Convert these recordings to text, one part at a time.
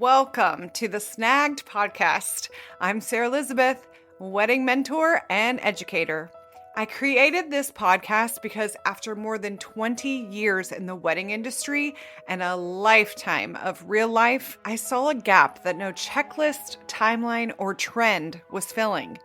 Welcome to the Snagged Podcast. I'm Sarah Lizabeth, wedding mentor and educator. I created this podcast because after more than 20 years in the wedding industry and a lifetime of real life, I saw a gap that no checklist, timeline, or trend was filling.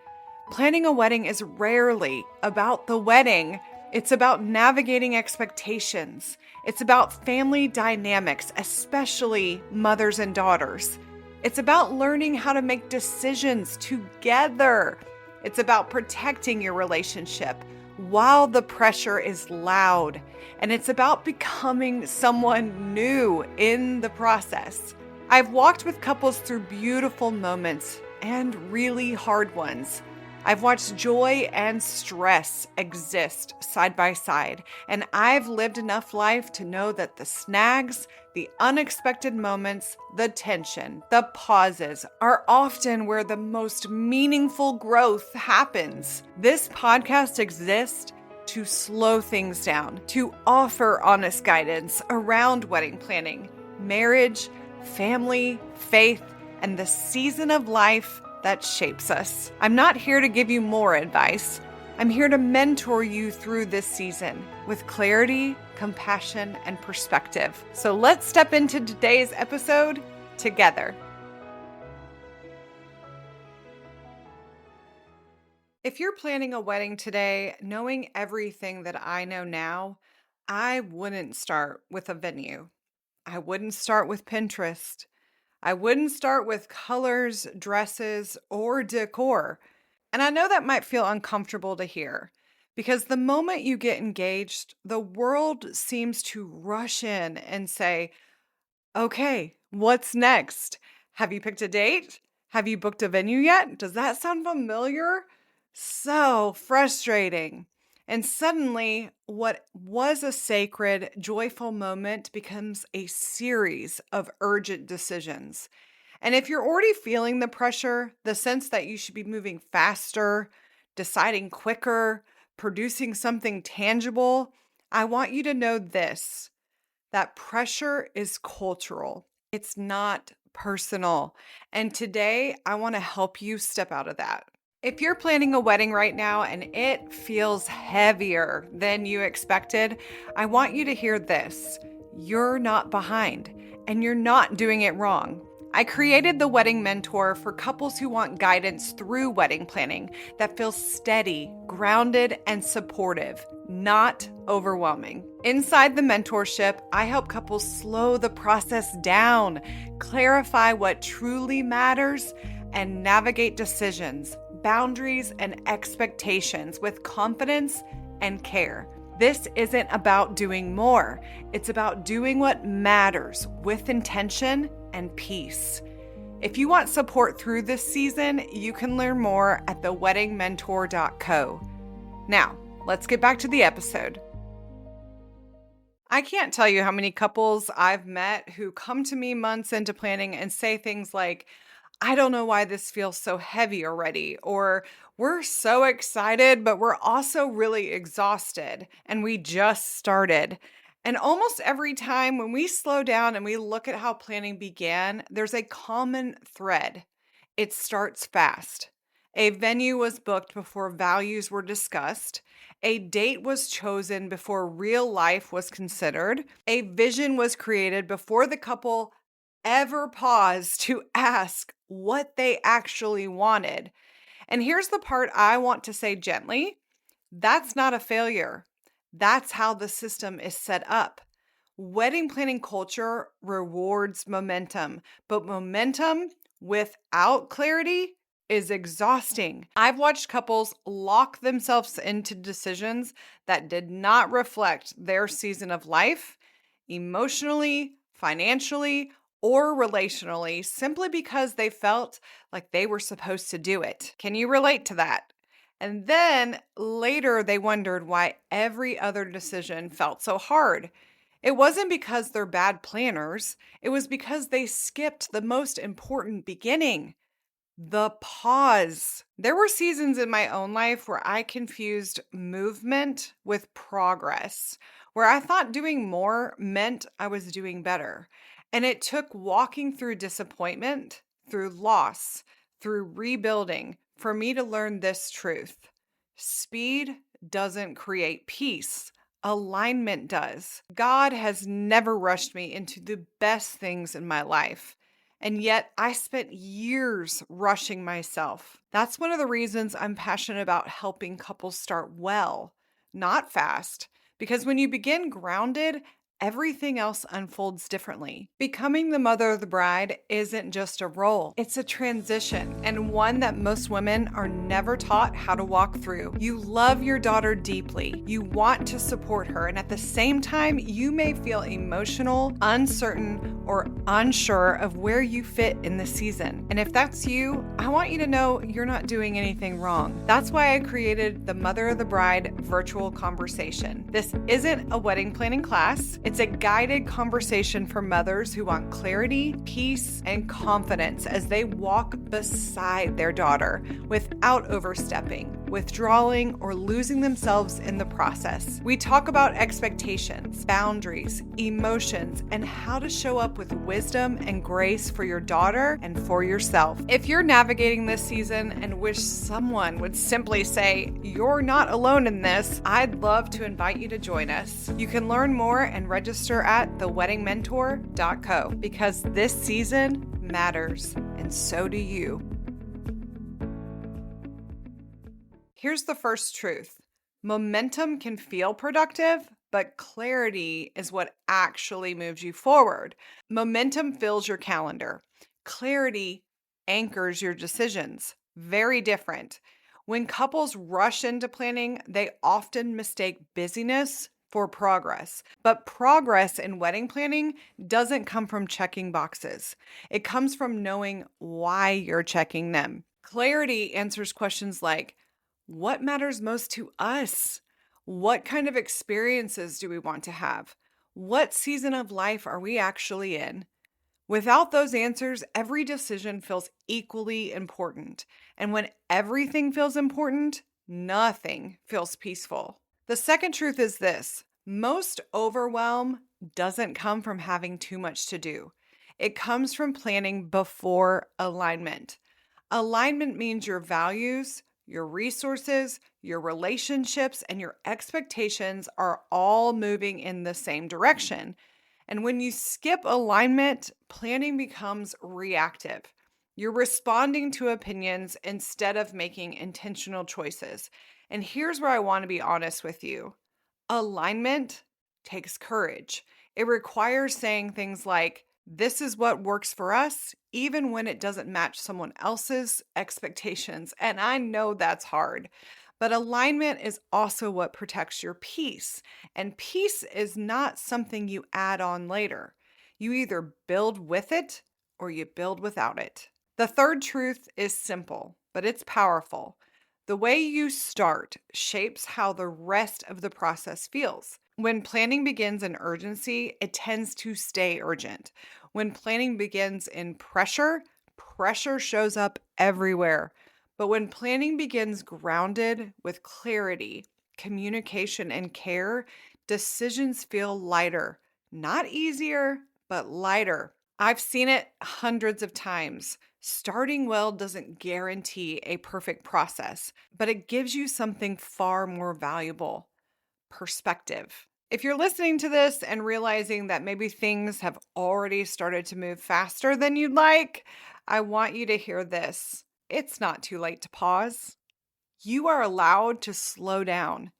Planning a wedding is rarely about the wedding. It's about navigating expectations. It's about family dynamics, especially mothers and daughters. It's about learning how to make decisions together. It's about protecting your relationship while the pressure is loud. And it's about becoming someone new in the process. I've walked with couples through beautiful moments and really hard ones. I've watched joy and stress exist side by side, and I've lived enough life to know that the snags, the unexpected moments, the tension, the pauses are often where the most meaningful growth happens. This podcast exists to slow things down, to offer honest guidance around wedding planning, marriage, family, faith, and the season of life that shapes us. I'm not here to give you more advice. I'm here to mentor you through this season with clarity, compassion, and perspective. So let's step into today's episode together. If you're planning a wedding today, knowing everything that I know now, I wouldn't start with a venue. I wouldn't start with Pinterest. I wouldn't start with colors, dresses, or decor. And I know that might feel uncomfortable to hear because the moment you get engaged, the world seems to rush in and say, okay, what's next? Have you picked a date? Have you booked a venue yet? Does that sound familiar? So frustrating. And suddenly, what was a sacred, joyful moment becomes a series of urgent decisions. And if you're already feeling the pressure, the sense that you should be moving faster, deciding quicker, producing something tangible, I want you to know this, that pressure is cultural. It's not personal. And today, I want to help you step out of that. If you're planning a wedding right now and it feels heavier than you expected, I want you to hear this. You're not behind and you're not doing it wrong. I created the Wedding Mentor for couples who want guidance through wedding planning that feels steady, grounded, and supportive, not overwhelming. Inside the mentorship, I help couples slow the process down, clarify what truly matters, and navigate decisions, boundaries, and expectations with confidence and care. This isn't about doing more. It's about doing what matters with intention and peace. If you want support through this season, you can learn more at theweddingmentor.co. Now, let's get back to the episode. I can't tell you how many couples I've met who come to me months into planning and say things like, I don't know why this feels so heavy already, or we're so excited, but we're also really exhausted and we just started. And almost every time when we slow down and we look at how planning began, there's a common thread. It starts fast. A venue was booked before values were discussed. A date was chosen before real life was considered. A vision was created before the couple ever paused to ask what they actually wanted. And here's the part I want to say gently. That's not a failure. That's how the system is set up. Wedding planning culture rewards momentum, but momentum without clarity is exhausting. I've watched couples lock themselves into decisions that did not reflect their season of life, emotionally, financially, or relationally, simply because they felt like they were supposed to do it. Can you relate to that? And then later they wondered why every other decision felt so hard. It wasn't because they're bad planners. It was because they skipped the most important beginning, the pause. There were seasons in my own life where I confused movement with progress, where I thought doing more meant I was doing better. And it took walking through disappointment, through loss, through rebuilding for me to learn this truth. Speed doesn't create peace. Alignment does. God has never rushed me into the best things in my life. And yet I spent years rushing myself. That's one of the reasons I'm passionate about helping couples start well, not fast. Because when you begin grounded, everything else unfolds differently. Becoming the mother of the bride isn't just a role, it's a transition, and one that most women are never taught how to walk through. You love your daughter deeply, you want to support her, and at the same time, you may feel emotional, uncertain, or unsure of where you fit in the season. And if that's you, I want you to know you're not doing anything wrong. That's why I created the Mother of the Bride virtual conversation. This isn't a wedding planning class. It's a guided conversation for mothers who want clarity, peace, and confidence as they walk beside their daughter without overstepping, withdrawing, or losing themselves in the process. We talk about expectations, boundaries, emotions, and how to show up with wisdom and grace for your daughter and for yourself. If you're navigating this season and wish someone would simply say, "You're not alone in this," I'd love to invite you to join us. You can learn more and register at theweddingmentor.co because this season matters, and so do you. Here's the first truth. Momentum can feel productive, but clarity is what actually moves you forward. Momentum fills your calendar. Clarity anchors your decisions. Very different. When couples rush into planning, they often mistake busyness for progress. But progress in wedding planning doesn't come from checking boxes. It comes from knowing why you're checking them. Clarity answers questions like, what matters most to us? What kind of experiences do we want to have? What season of life are we actually in? Without those answers, every decision feels equally important. And when everything feels important, nothing feels peaceful. The second truth is this: most overwhelm doesn't come from having too much to do, it comes from planning before alignment. Alignment means your values, your resources, your relationships, and your expectations are all moving in the same direction. And when you skip alignment, planning becomes reactive. You're responding to opinions instead of making intentional choices. And here's where I want to be honest with you. Alignment takes courage. It requires saying things like, "This is what works for us," even when it doesn't match someone else's expectations. And I know that's hard. But alignment is also what protects your peace. And peace is not something you add on later. You either build with it or you build without it. The third truth is simple, but it's powerful. The way you start shapes how the rest of the process feels. When planning begins in urgency, it tends to stay urgent. When planning begins in pressure, pressure shows up everywhere. But when planning begins grounded with clarity, communication, and care, decisions feel lighter. Not easier, but lighter. I've seen it hundreds of times. Starting well doesn't guarantee a perfect process, but it gives you something far more valuable: perspective. If you're listening to this and realizing that maybe things have already started to move faster than you'd like, I want you to hear this. It's not too late to pause. You are allowed to slow down.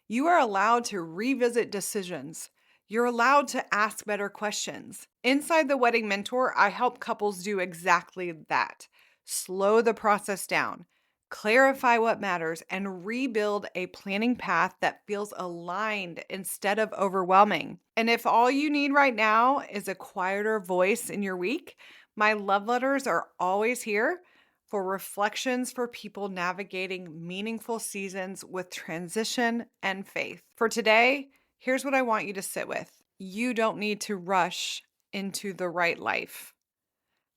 You are allowed to revisit decisions. You're allowed to ask better questions. Inside the Wedding Mentor, I help couples do exactly that. Slow the process down, clarify what matters, and rebuild a planning path that feels aligned instead of overwhelming. And if all you need right now is a quieter voice in your week, my love letters are always here for reflections for people navigating meaningful seasons with transition and faith. For today, here's what I want you to sit with. You don't need to rush into the right life.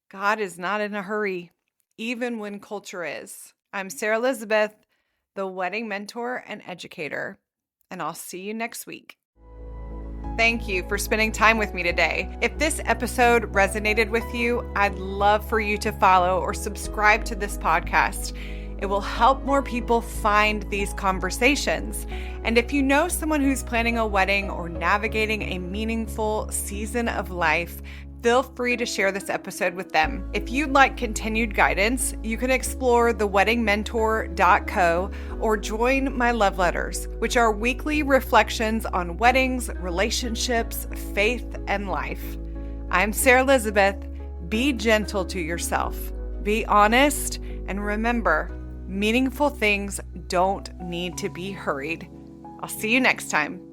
God is not in a hurry, even when culture is. I'm Sarah Lizabeth, the wedding mentor and educator, and I'll see you next week. Thank you for spending time with me today. If this episode resonated with you, I'd love for you to follow or subscribe to this podcast. It will help more people find these conversations. And if you know someone who's planning a wedding or navigating a meaningful season of life, feel free to share this episode with them. If you'd like continued guidance, you can explore theweddingmentor.co or join my love letters, which are weekly reflections on weddings, relationships, faith, and life. I'm Sarah Lizabeth. Be gentle to yourself. Be honest, and remember, meaningful things don't need to be hurried. I'll see you next time.